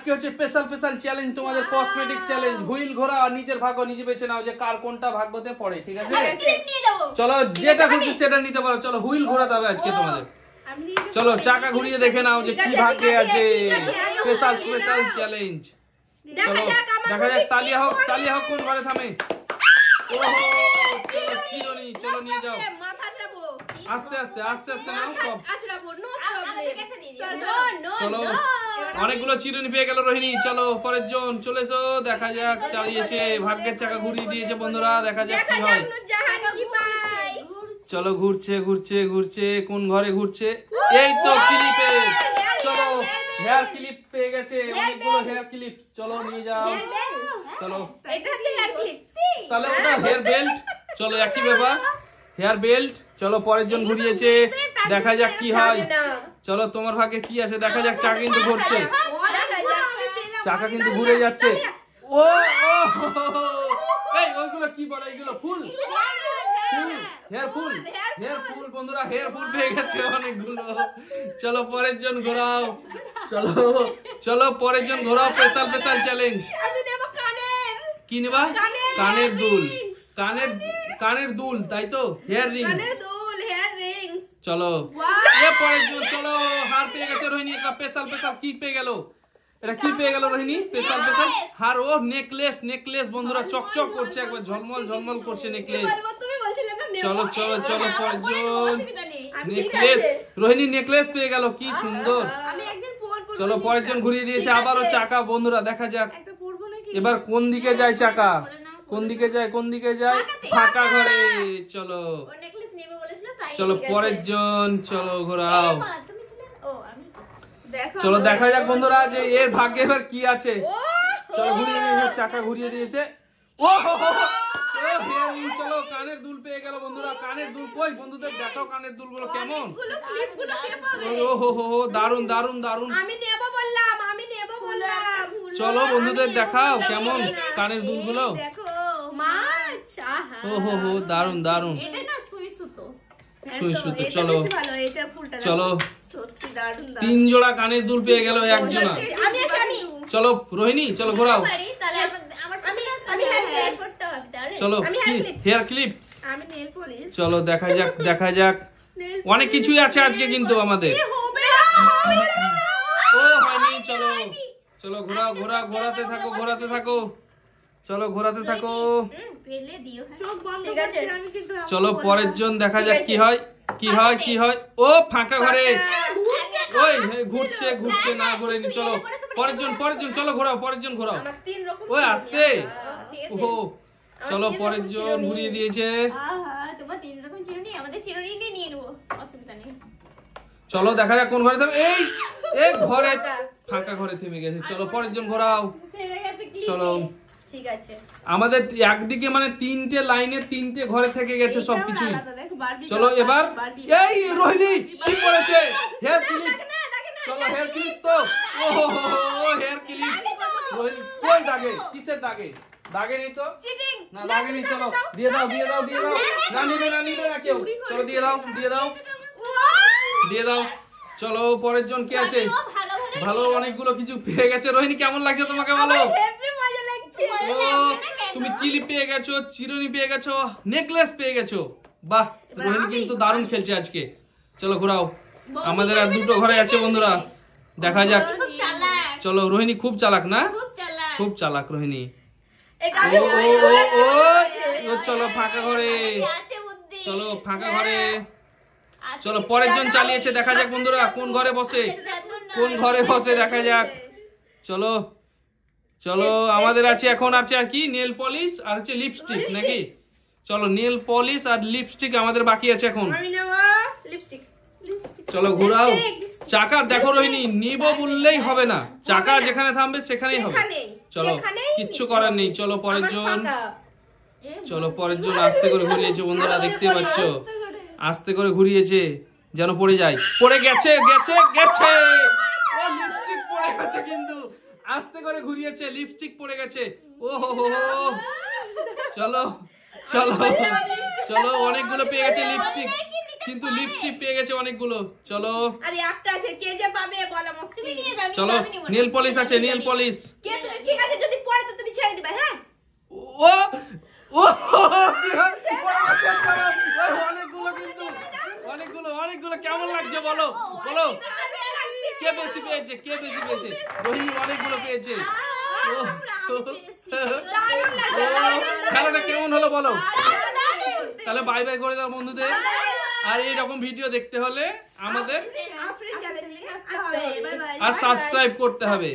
আজকে হচ্ছে special challenge, তোমাদের কসমেটিক চ্যালেঞ্জ। হুইল ঘোরা আর নিজের ভাগ্য নিজে বেছে নাও যে কার কোনটা ভাগ্যতে পড়ে, ঠিক আছে? চলো যেটা খুশি সেটা নিতে পারো। চলো হুইল ঘোরাতে হবে আজকে তোমাদের। চলো চাকা ঘুরিয়ে দেখে নাও যে কি ভাগ্যে আছে। Special challenge. চলো দেখা যাক, তালিয়া হোক কোন ঘরে থামে। ওহো চলো চিরনি, চলো নিয়ে যাও। আস্তে নাও সব। চলো অনেকগুলো চিরুনি পেয়ে গেল রোহিণী। চলো পরের জন চলে এসো, দেখা যাক। চালিয়েছে, ভাগ্যের চাকা ঘুরিয়ে দিয়েছে বন্ধুরা, দেখা যাক কি হয়। চলো ঘুরছে, কোন ঘরে ঘুরছে? এই তো ক্লিপে। চলো হেয়ার ক্লিপ পেয়ে গেছে, অনেকগুলো হেয়ার ক্লিপ। চলো নিয়ে যাও। চলো তাহলে ওটা হেয়ার বেল্ট। চলো একই ব্যাপার, হেয়ার বেল্ট। চলো পরের জন ঘুরিয়েছে, দেখা যাক কি হয়। চলো তোমার ভাগ্যে কি আছে দেখা যাক। চাকা কিন্তু ঘুরছে, চাকা কিন্তু ঘুরে যাচ্ছে। ও এই ওইগুলো কি বলে? এইগুলো ফুল, হেয়ার ফুল বন্ধুরা, হেয়ার ফুল পেয়ে গেছে অনেকগুলো। চলো পরের জন ঘোরাও। চলো পরের জন ঘোরাও। Special challenge. কি নেবা? কানের দুল, তাই তো? Hair ring. চলো পরের জন। চলো হার পেয়ে গেছে রোহিণী। স্পেশাল কি পেয়ে গেল? এটা কি পেয়ে গেল রোহিণী? স্পেশাল হার। ও নেকলেস বন্ধুরা, চকচক করছে, একবার ঝলমল করছে নেকলেস। চলো পরের জন। নেকলেস, রোহিণী নেকলেস পেয়ে গেল, কি সুন্দর। চলো পরের জন ঘুরিয়ে দিয়েছে আবারও চাকা বন্ধুরা, দেখা যাক এবার কোন দিকে যায় চাকা। কোন দিকে যায়? ফাঁকা ঘরে। চলো পরের জন। চলো ঘোরাও। চলো দেখা যাক বন্ধুরা যে এর ভাগ্যে এবার কি আছে। চলো ঘুরিয়ে দিয়েছে, চাকা ঘুরিয়ে দিয়েছে। ও চলো কানের দুল পেয়ে গেল বন্ধুরা। কানের দুল কই বন্ধুদের দেখাও, কানের দুলগুলো কেমন। দারুন। চলো বন্ধুদের দেখাও কেমন কানের দুলগুলো। দারুন। সুই সুতো। চলো 3 জোড়া কানের দুল পেয়ে গেল একজনা। চলো রোহিণী, চলো ঘোরাও। চলো হেয়ার ক্লিপ। চলো দেখা যাক। অনেক কিছুই আছে আজকে কিন্তু আমাদের। ও হয়নি। চলো ঘোরাতে থাকো। চলো ঘোরাতে থাকো। চলো পরের জন, দেখা যাক কি হয়। ও ফাঁকা ঘরে। ওই ঘুরছে না ঘুরেনি। চলো পরের জন। চলো ঘোরাও, পরের জন ঘোরাও। ওই আসতে। ও চলো পরের জন ঘুরিয়ে দিয়েছে। চলো দেখা যাক কোন ঘরে থামে। এই ঘরে, ফাঁকা ঘরে থেমে গেছে। চলো পরের জন ঘোরাও। চলো ঠিক আছে, আমাদের একদিকে মানে 3টে লাইনে 3টে ঘরে থেকে গেছে সবকিছু। চলো এবার এই রোহিণী কি করেছে? Hair clip. চলো হেয়ার ক্লিপ তো। ও হেয়ার ক্লিপ। রোহিণী কই দাগে? কিসের দাগে? দাগে নেই তো। না দাগে নেই। চলো দিয়ে দাও। না নিবে না কেউ। চলো দিয়ে দাও। চলো পরের জন কে আছে? ভালো অনেকগুলো কিছু পেয়ে গেছে। রোহিণী কেমন লাগছে তোমাকে? ভালো। তুমি ক্লিপ পেয়ে গেছো, চিরুনি পেয়ে গেছো, নেকলেস পেয়ে গেছো। বাহ, রোহিণী কিন্তু দারুণ খেলছে আজকে। চলো ঘোরাও। আমাদের আর 2টো ঘরে আছে বন্ধুরা, দেখা যাক। চলো রোহিণী খুব চালাক না? খুব চালাক রোহিণী। চলো ফাঁকা ঘরে। চলো পরের জন চালিয়েছে, দেখা যাক বন্ধুরা কোন ঘরে বসে দেখা যাক। চলো আমাদের আছে এখন আছে আর কি, নেল পলিশ আর হচ্ছে লিপস্টিক নাকি? চলো নেল পলিশ আর লিপস্টিক আমাদের বাকি আছে এখন। চলো ঘোরাও চাকা। দেখো রোহিণী নিবো বললেই হবে না, চাকা যেখানে থামবে সেখানেই হবে। চলো কিচ্ছু করার নেই। চলো পরের জন আস্তে করে ঘুরিয়েছে বন্ধুরা, দেখতে পাচ্ছ আস্তে করে ঘুরিয়েছে যেন পড়ে যায়। পড়ে গেছে। ও লিপস্টিক পড়ে গেছে, কিন্তু আস্তে করে ঘুরিয়েছে, লিপস্টিক পড়ে গেছে। ও হো। চলো অনেকগুলো পেয়ে গেছে লিপস্টিক, কিন্তু লিপস্টিক পেয়ে গেছে অনেকগুলো। চলো আরে একটা আছে, কে যে পাবে বলা মুশকিল। চলো নেল পলিশ আছে, নেল পলিশ। কে তুমি? ঠিক আছে, যদি পড়ে তো তুমি ছেড়ে দিবে। হ্যাঁ ও ও অনেকগুলো কিন্তু, অনেকগুলো কেমন লাগছে বলো বলো? কে বেশি পেয়েছে? কে বেশি পেয়েছে? রহিম অনেকগুলো পেয়েছে। খেলাটা কেমন হলো বলো? তাহলে বাই বাই করে দাও বন্ধুদের। আর এইরকম ভিডিও দেখতে হলে আমাদের আফরিন চ্যানেলে আসতে হবে। Bye bye. আর সাবস্ক্রাইব করতে হবে।